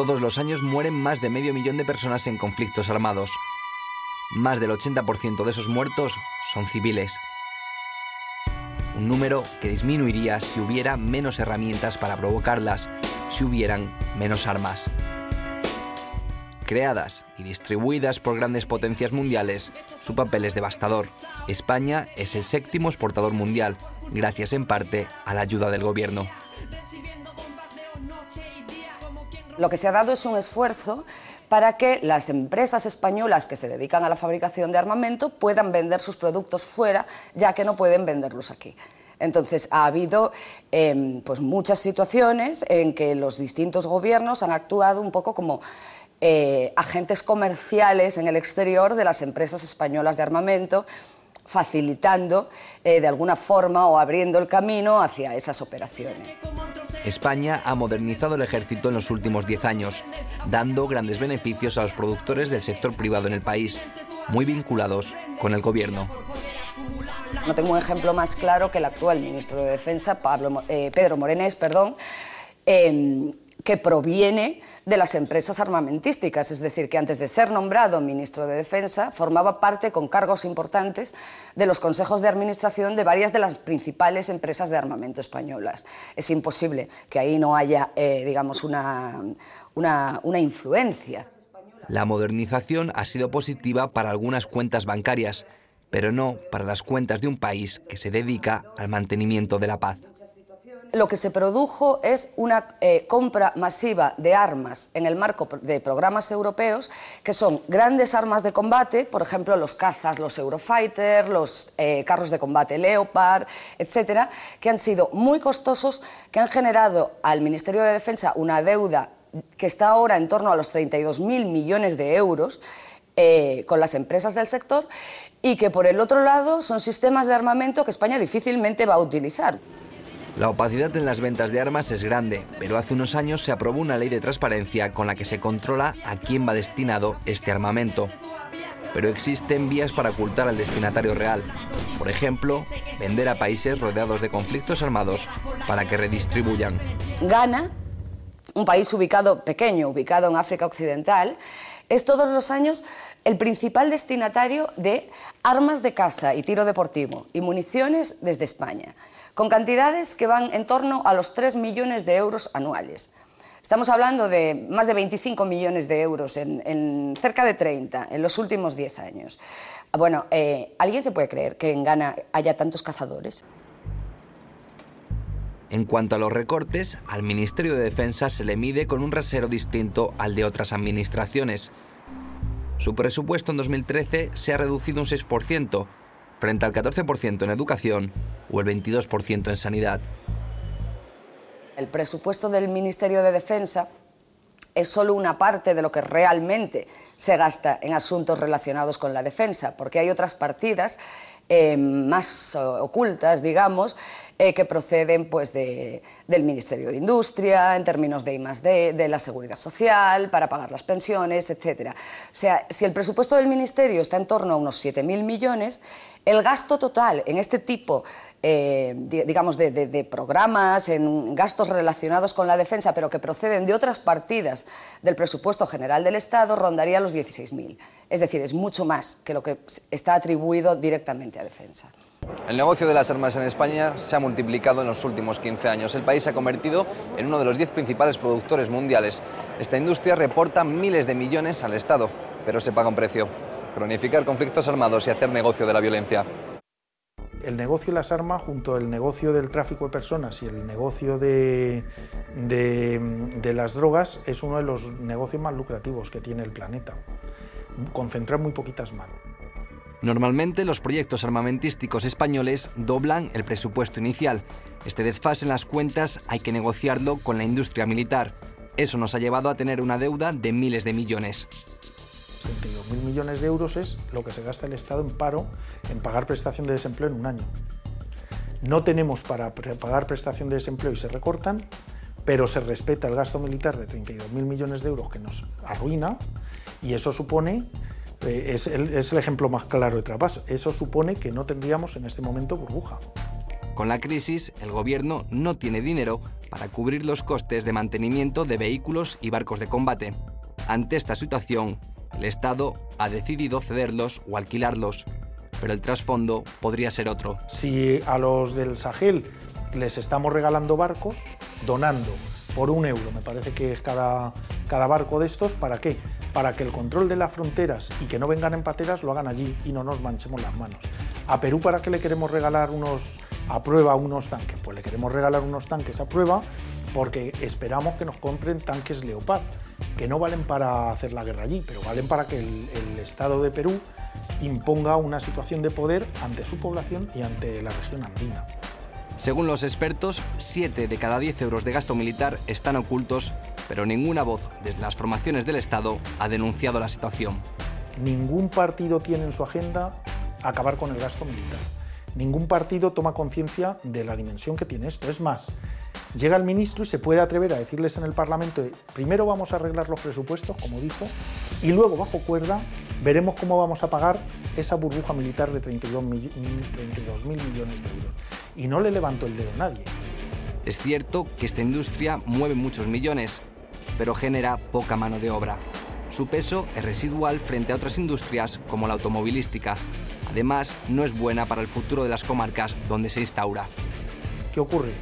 Todos los años mueren más de medio millón de personas en conflictos armados. Más del 80% de esos muertos son civiles. Un número que disminuiría si hubiera menos herramientas para provocarlas, si hubieran menos armas. Creadas y distribuidas por grandes potencias mundiales, su papel es devastador. España es el séptimo exportador mundial, gracias en parte a la ayuda del gobierno. Lo que se ha dado es un esfuerzo para que las empresas españolas que se dedican a la fabricación de armamento puedan vender sus productos fuera, ya que no pueden venderlos aquí. Entonces, ha habido pues muchas situaciones en que los distintos gobiernos han actuado un poco como agentes comerciales en el exterior de las empresas españolas de armamento, facilitando de alguna forma o abriendo el camino hacia esas operaciones. España ha modernizado el ejército en los últimos 10 años, dando grandes beneficios a los productores del sector privado en el país, muy vinculados con el gobierno. No tengo un ejemplo más claro que el actual ministro de Defensa, Pedro Morenés, que proviene de las empresas armamentísticas, es decir, que antes de ser nombrado ministro de Defensa formaba parte con cargos importantes de los consejos de administración de varias de las principales empresas de armamento españolas. Es imposible que ahí no haya, digamos, una influencia. La modernización ha sido positiva para algunas cuentas bancarias, pero no para las cuentas de un país que se dedica al mantenimiento de la paz. Lo que se produjo es una compra masiva de armas en el marco de programas europeos, que son grandes armas de combate, por ejemplo, los cazas, los Eurofighter, los carros de combate Leopard, etcétera, que han sido muy costosos, que han generado al Ministerio de Defensa una deuda que está ahora en torno a los 32.000 millones de euros con las empresas del sector, y que por el otro lado son sistemas de armamento que España difícilmente va a utilizar. La opacidad en las ventas de armas es grande, pero hace unos años se aprobó una ley de transparencia con la que se controla a quién va destinado este armamento. Pero existen vías para ocultar al destinatario real. Por ejemplo, vender a países rodeados de conflictos armados para que redistribuyan. Ghana, un país pequeño, ubicado en África Occidental, es todos los años el principal destinatario de armas de caza y tiro deportivo y municiones desde España, con cantidades que van en torno a los 3 millones de euros anuales. Estamos hablando de más de 25 millones de euros en cerca de 30 en los últimos 10 años. Bueno, ¿alguien se puede creer que en Ghana haya tantos cazadores? En cuanto a los recortes, al Ministerio de Defensa se le mide con un rasero distinto al de otras administraciones. Su presupuesto en 2013 se ha reducido un 6%, frente al 14% en educación o el 22% en sanidad. El presupuesto del Ministerio de Defensa es solo una parte de lo que realmente se gasta en asuntos relacionados con la defensa, porque hay otras partidas más ocultas, digamos, que proceden pues, del Ministerio de Industria, en términos de I+D, de la Seguridad Social, para pagar las pensiones, etc. O sea, si el presupuesto del Ministerio está en torno a unos 7.000 millones, el gasto total en este tipo digamos, de programas, en gastos relacionados con la defensa, pero que proceden de otras partidas del presupuesto general del Estado, rondaría los 16.000. Es decir, es mucho más que lo que está atribuido directamente a defensa. El negocio de las armas en España se ha multiplicado en los últimos 15 años. El país se ha convertido en uno de los 10 principales productores mundiales. Esta industria reporta miles de millones al Estado, pero se paga un precio: cronificar conflictos armados y hacer negocio de la violencia. El negocio de las armas, junto al negocio del tráfico de personas y el negocio de las drogas, es uno de los negocios más lucrativos que tiene el planeta. Concentra muy poquitas manos. Normalmente los proyectos armamentísticos españoles doblan el presupuesto inicial. Este desfase en las cuentas hay que negociarlo con la industria militar. Eso nos ha llevado a tener una deuda de miles de millones. 32.000 millones de euros es lo que se gasta el Estado en paro, en pagar prestación de desempleo en un año. No tenemos para pagar prestación de desempleo y se recortan, pero se respeta el gasto militar de 32.000 millones de euros que nos arruina, y eso supone, es el ejemplo más claro de traspaso, eso supone que no tendríamos en este momento burbuja. Con la crisis, el gobierno no tiene dinero para cubrir los costes de mantenimiento de vehículos y barcos de combate. Ante esta situación, el Estado ha decidido cederlos o alquilarlos, pero el trasfondo podría ser otro. Si a los del Sahel les estamos regalando barcos, donando por €1, me parece que es cada barco de estos, ¿para qué? Para que el control de las fronteras y que no vengan en pateras lo hagan allí y no nos manchemos las manos. ¿A Perú para qué le queremos regalar a prueba unos tanques? Pues le queremos regalar unos tanques a prueba porque esperamos que nos compren tanques Leopard, que no valen para hacer la guerra allí, pero valen para que el Estado de Perú imponga una situación de poder ante su población y ante la región andina. Según los expertos, 7 de cada 10 euros de gasto militar están ocultos, pero ninguna voz desde las formaciones del Estado ha denunciado la situación. Ningún partido tiene en su agenda acabar con el gasto militar. Ningún partido toma conciencia de la dimensión que tiene esto. Es más, llega el ministro y se puede atrever a decirles en el Parlamento, primero vamos a arreglar los presupuestos, como dijo, y luego, bajo cuerda, veremos cómo vamos a pagar esa burbuja militar de 32.000 millones de euros. Y no le levantó el dedo a nadie. Es cierto que esta industria mueve muchos millones, pero genera poca mano de obra. Su peso es residual frente a otras industrias como la automovilística. Además, no es buena para el futuro de las comarcas donde se instaura. ¿Qué ocurre?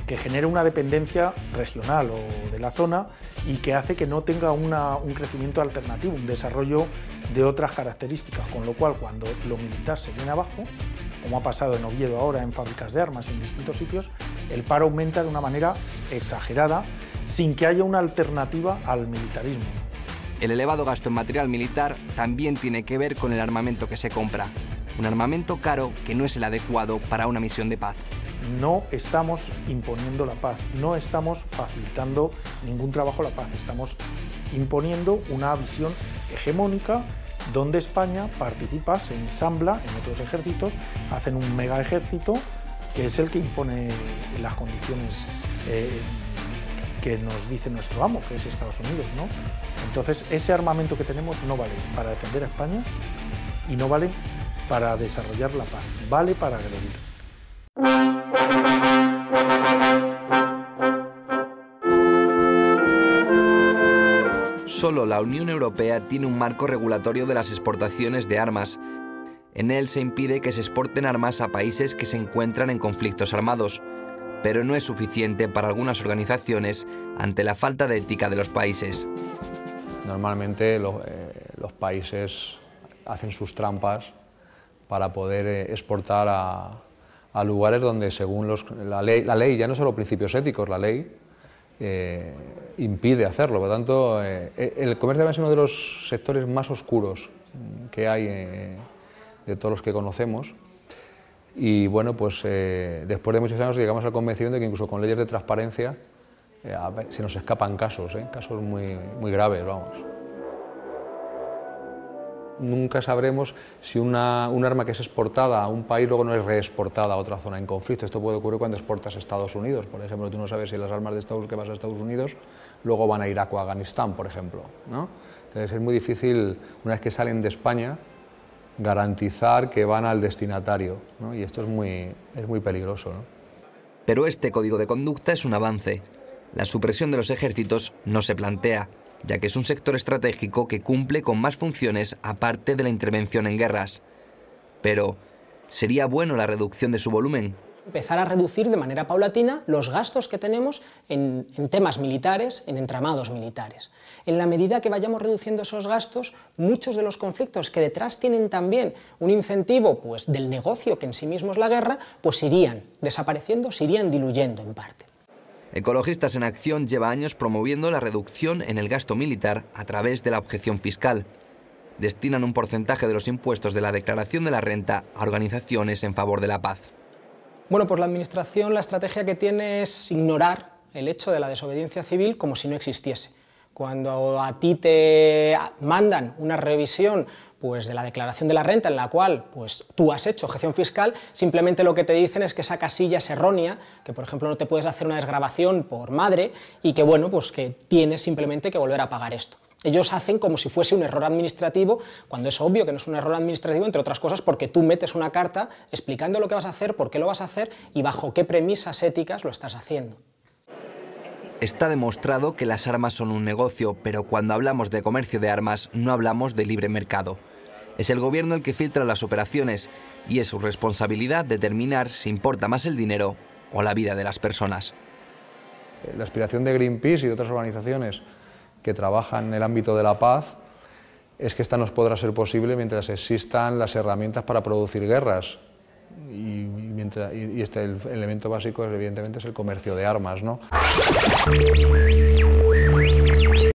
Que genera una dependencia regional o de la zona y que hace que no tenga un crecimiento alternativo, un desarrollo de otras características, con lo cual cuando lo militar se viene abajo, como ha pasado en Oviedo ahora en fábricas de armas en distintos sitios, el paro aumenta de una manera exagerada sin que haya una alternativa al militarismo. El elevado gasto en material militar también tiene que ver con el armamento que se compra. Un armamento caro que no es el adecuado para una misión de paz. No estamos imponiendo la paz, no estamos facilitando ningún trabajo a la paz, estamos imponiendo una visión hegemónica donde España participa, se ensambla en otros ejércitos, hacen un mega ejército que es el que impone las condiciones que nos dice nuestro amo, que es Estados Unidos, ¿no? Entonces ese armamento que tenemos no vale para defender a España y no vale para desarrollar la paz, vale para agredir. Solo la Unión Europea tiene un marco regulatorio de las exportaciones de armas. En él se impide que se exporten armas a países que se encuentran en conflictos armados, pero no es suficiente para algunas organizaciones ante la falta de ética de los países. Normalmente los países hacen sus trampas para poder exportar a lugares donde, según la ley, ya no solo principios éticos, la ley impide hacerlo. Por lo tanto, el comercio es uno de los sectores más oscuros que hay de todos los que conocemos. Y bueno, pues después de muchos años llegamos al convencimiento de que incluso con leyes de transparencia se nos escapan casos, casos muy graves, vamos. Nunca sabremos si un arma que es exportada a un país luego no es reexportada a otra zona en conflicto. Esto puede ocurrir cuando exportas a Estados Unidos, por ejemplo. Tú no sabes si las armas de Estados que vas a Estados Unidos luego van a Irak o a Afganistán, por ejemplo, ¿no? Entonces es muy difícil, una vez que salen de España, garantizar que van al destinatario, ¿no? Y esto es muy peligroso, ¿no? Pero este código de conducta es un avance. La supresión de los ejércitos no se plantea, ya que es un sector estratégico que cumple con más funciones aparte de la intervención en guerras. Pero, ¿sería bueno la reducción de su volumen? Empezar a reducir de manera paulatina los gastos que tenemos en temas militares, en entramados militares. En la medida que vayamos reduciendo esos gastos, muchos de los conflictos que detrás tienen también un incentivo pues, del negocio que en sí mismo es la guerra, pues irían desapareciendo, se irían diluyendo en parte. Ecologistas en Acción lleva años promoviendo la reducción en el gasto militar a través de la objeción fiscal. Destinan un porcentaje de los impuestos de la declaración de la renta a organizaciones en favor de la paz. Bueno, pues la Administración la estrategia que tiene es ignorar el hecho de la desobediencia civil como si no existiese. Cuando a ti te mandan una revisión pues, de la declaración de la renta en la cual pues, tú has hecho objeción fiscal, simplemente lo que te dicen es que esa casilla es errónea, que por ejemplo no te puedes hacer una desgravación por madre y que bueno, pues que tienes simplemente que volver a pagar esto. Ellos hacen como si fuese un error administrativo, cuando es obvio que no es un error administrativo, entre otras cosas porque tú metes una carta explicando lo que vas a hacer, por qué lo vas a hacer y bajo qué premisas éticas lo estás haciendo. Está demostrado que las armas son un negocio, pero cuando hablamos de comercio de armas no hablamos de libre mercado. Es el gobierno el que filtra las operaciones y es su responsabilidad determinar si importa más el dinero o la vida de las personas. La aspiración de Greenpeace y de otras organizaciones que trabajan en el ámbito de la paz es que esta nos podrá ser posible mientras existan las herramientas para producir guerras. Y el elemento básico, evidentemente, es el comercio de armas, ¿no?